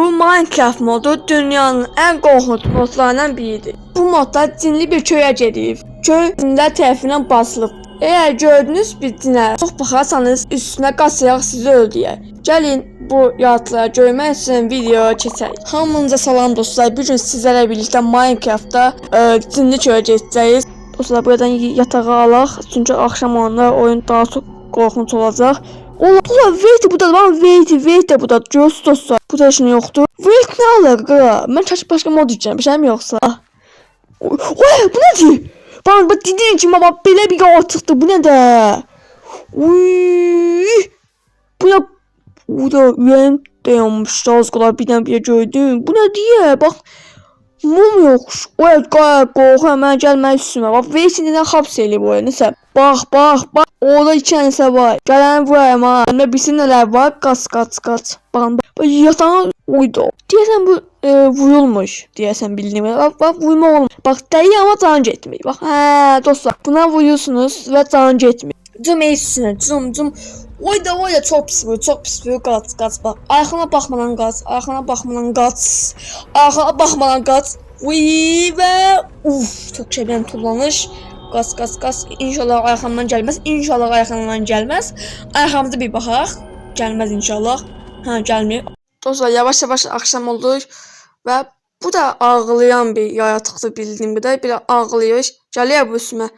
Bu Minecraft modu dünyanın en qorxunc modlarından biridir. Bu modda cinli bir köyə gedib. Köy cinlər tərəfindən basılıb. Eğer gördünüz bir cinə çox baxarsanız üstünə qaçayaq sizi öldürər. Gəlin bu yaratıları görmək üçün videoya keçək. Hamınıza salam dostlar. Bu gün sizlərlə birlikdə Minecraftda cinli köyə gedəcəyik. Dostlar buradan yatağı alaq. Çünki axşam olanda oyun daha çox qorxunc olacaq. Ulan wait bu da lan wait de bu da göz dostlar. Bu da işin yoxdur. Wait ne alır qıra? Mən kaç başqa mod içəcəm, bir şeyim yoxsa. Oy bu nədir? Bak dediğin için baba belə bir yaratıqdır. Bu nə də? Uy! Bu da ürəyim dayanmışdı az kadar birdən bir gördüm. Bu nə diye? Bak mum yok. Oy qorxuram mən gəlmək üstümə. Bak Veysin'dən haps eləyib o nəsə. Bak. Orada iki nəsə var. Gələn vurayım ha. Nə bilsin nələr var. Qaç. Bak yatağın uydu. Deyəsən bu vurulmuş. Deyəsən bildiyim. Bak vurma olmuş. Bak dəyi ama can getmir. Bak dostlar buna vuruyorsunuz və can getmir. Cum üstünə cum. Oyda çok pis vurur. Qaç bak. Arxana baxmadan qaç. Uy və çok şeydən tullanış. Qas. İnşallah arxamdan gəlməz. Arxamıza bir baxaq. Gəlməz inşallah. Gəlmir. Dostlar yavaş axşam oldu və bu da ağlayan bir yaratıqdır bildiyim qədər. Belə ağlayır. Gəlir bu üstümə.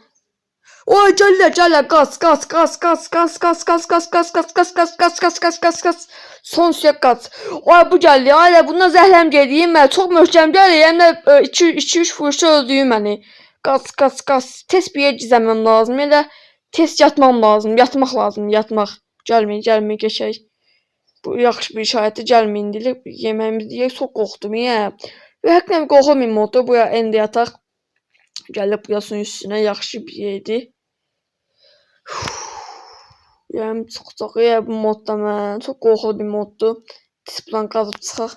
Oy gəlir. Qas. Son suya qaç. Oy bu gəldi. Ailə bundan zəhləm gediyim mən. Çox möhkəm gəlir. Yəni 2-3 vuruşda öldüyüm məni. Qas. Tez bir yer gizləməm lazım. Ya da tez yatmaq lazım. Gəlməyin keçək. Bu yaxşı bir işarətdir. Gəlməyin deyilik. Yeməyimizi deyək. Çox qorxdum ya. Və həqiqətən qorxulmayın modu. Buraya endi yataq. Gəlib burasının üstünə yaxşı bir yerdir. Yəni çox ya bu modda mən. Çox qorxulu bir moddur. Tez buradan qazıb çıxaq.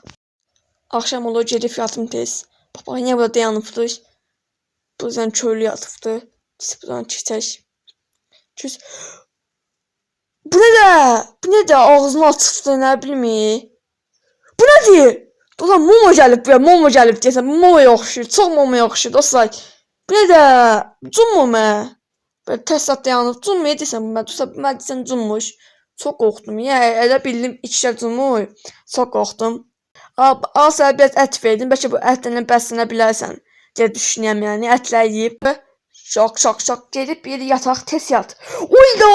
Axşam olur gedib yatım tez. Baba niyə burada dayanıbdır? Buradan köylü yatıbdır. Tez buradan keçək. Bu nə də ağzını açıbdır, nə bilmir. Bu nədir? Dostlar Momo gəlib deyəsən. Momoya oxşuyur. Çox Momoya oxşuyur dostlar. Bu nə də? Cummu mən. Böyle təslat dayanıb cummu deyəsən. Mən deyəsən cummuş. Çox qorxdum. Elə bildim ikişər cummuy. Çox qorxdum. Al sənə biraz ət verdim. Bəlkə bu ətlə bəslənə bilərsən deyə düşünürəm yəni. Ətləri yeyib. Şok gedib bir yataq tez yat. Oyda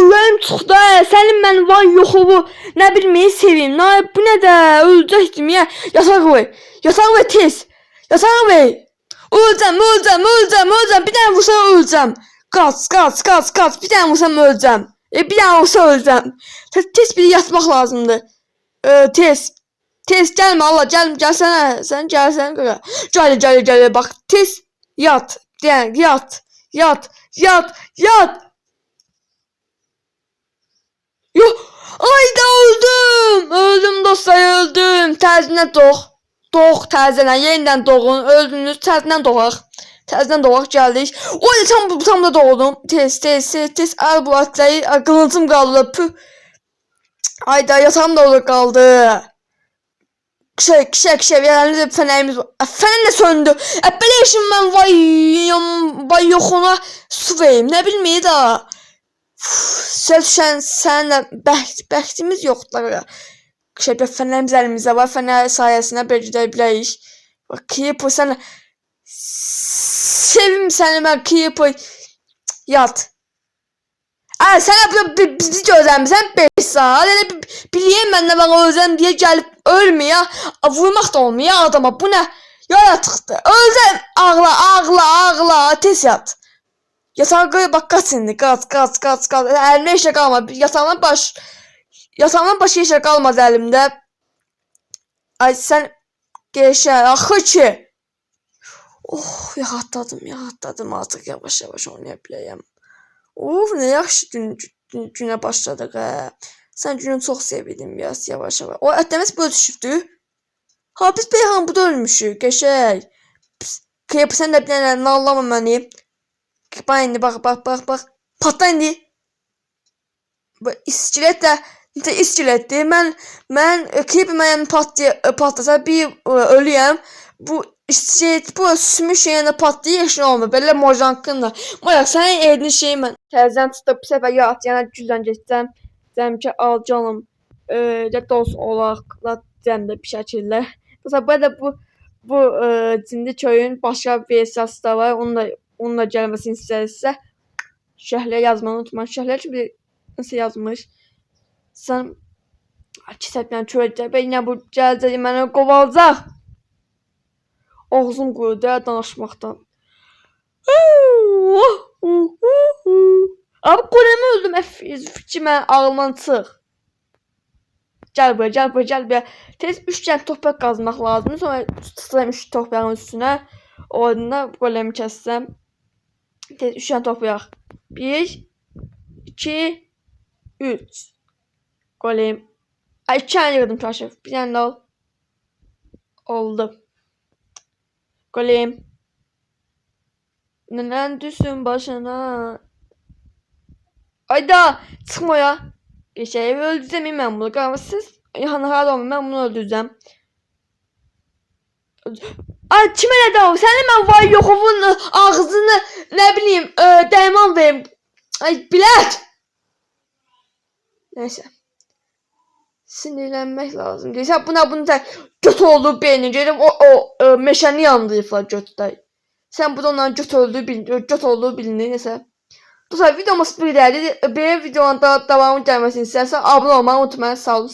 ürəyim çıxdı. Sənin mən var yoxu bu. Nə bilməyi sevim. Bu nə də öləcəkdim ya. Yataq ver tez. Yataq ver. Öləcəm. Bir dənə vursam öləcəm. Qaç. Bir dənə vursam öləcəm. Bir dənə vursa öləcəm. Tez bir yatmaq lazımdır. Tez gəlmə Allah gəlsənə. Sən gəlsən qıra. Gəl bax tez yat. Yat. Yox. Ayda öldüm dostlar öldüm. Təzədən doğ təzədən yenidən doğun. Öldünüz təzədən doğaq gəldik. Oy tam da doğdum. Tez al bu atları qılıncım qaldı. Ayda yatağım da orada qaldı. Kişə yerlərimizdə fənərimiz var. Fənər də söndü. Belə işim mən vay yoxuna su vereyim. Nə bilməyir da. Sel düşən səninlə bəxtimiz yoxdur. Fənərimiz əlimizdə var. Fənər sayəsində belə gedə bilərik. Creeper sən sevim səni mən Creeper. Yat. Sən bizi gözləmirsən 5 saat. Biliyəm mən nə vaxt öləcəm deyə gəlib ölmür ya. Vurmaq da olmuyor ya adama. Bu nə? Yaratıqdır. Öləcəm. Ağla. Tez yat. Yatağa qoy bak qaç indi. Qaç. Əlimdə işə qalmadı. Yatağımdan başqa işə qalmadı əlimdə. Ay sən geçər. Axı ki. Rahatladım artıq yavaş oynaya biləyəm. Ne yaxşı günə başladıq Sən günü çox sevirdim biraz yavaş. O ətləməz burada düşübdü. Biz beyhan bu da ölmüşük. Qəşək. Creeper sən də bir dənə nallama məni. Bax indi bax. Patla indi. İskeletlə Necə iskeletdir. Mən klipim patlasa bir ölüyəm. Bu bu sümük yenə patlayır, heç nə olmur. Belə mojankınla. Moyak sənin edin şeyi mən təzədən tutub bu səfər yat, yəni güzdən geçsəm. Deyəm ki, al canım. Ya dost olaq, deyəndə bir şəkildə. Məsələn, belə bu cindi köyün başqa versiyası da var. Onunla gəlməsini istəyirsə, şərhlə yazmanı unutma. Şərhlər kimi nəsə yazmış. Sən kisətlə çörəcək və yenə bu gələcək mənə qovalacaq. Ağzım qurudu danışmaqdan. Abi qolemi öldüm. Fikri mən ağıldan çıx. Gəl buraya. Tez 3 dənə torpaq qazmaq lazımdır. Sonra tutsam 3 torpağın üstünə. Orada qolemi kəssəm. Tez 3 dənə torpaq. 1, 2, 3. Golem. Ay 2 tane yığdım kaşif. Bir tane al. Oldu. Golem. Neden düşsün başına? Ayda çıkma ya. Şey öldüreceğim ben bunu. Ama siz yanına olmayın, ben bunu öldüreceğim. Ay kime ne davul? Senin ben vay yoxovun ağzını ne bileyim dəyman verim. Ay bilet. Neyse. Sinirlenmek lazım. Sen bunu da göt olduğu beynin gelip o meşəni yandırıflar götdə. Sen burada onların göt olduğu bilinir. Neyse. Bu sefer videomuz bir değerli. Bir videonun da devamı gelmesini istersen abone olmayı unutmayın. Sağ olun.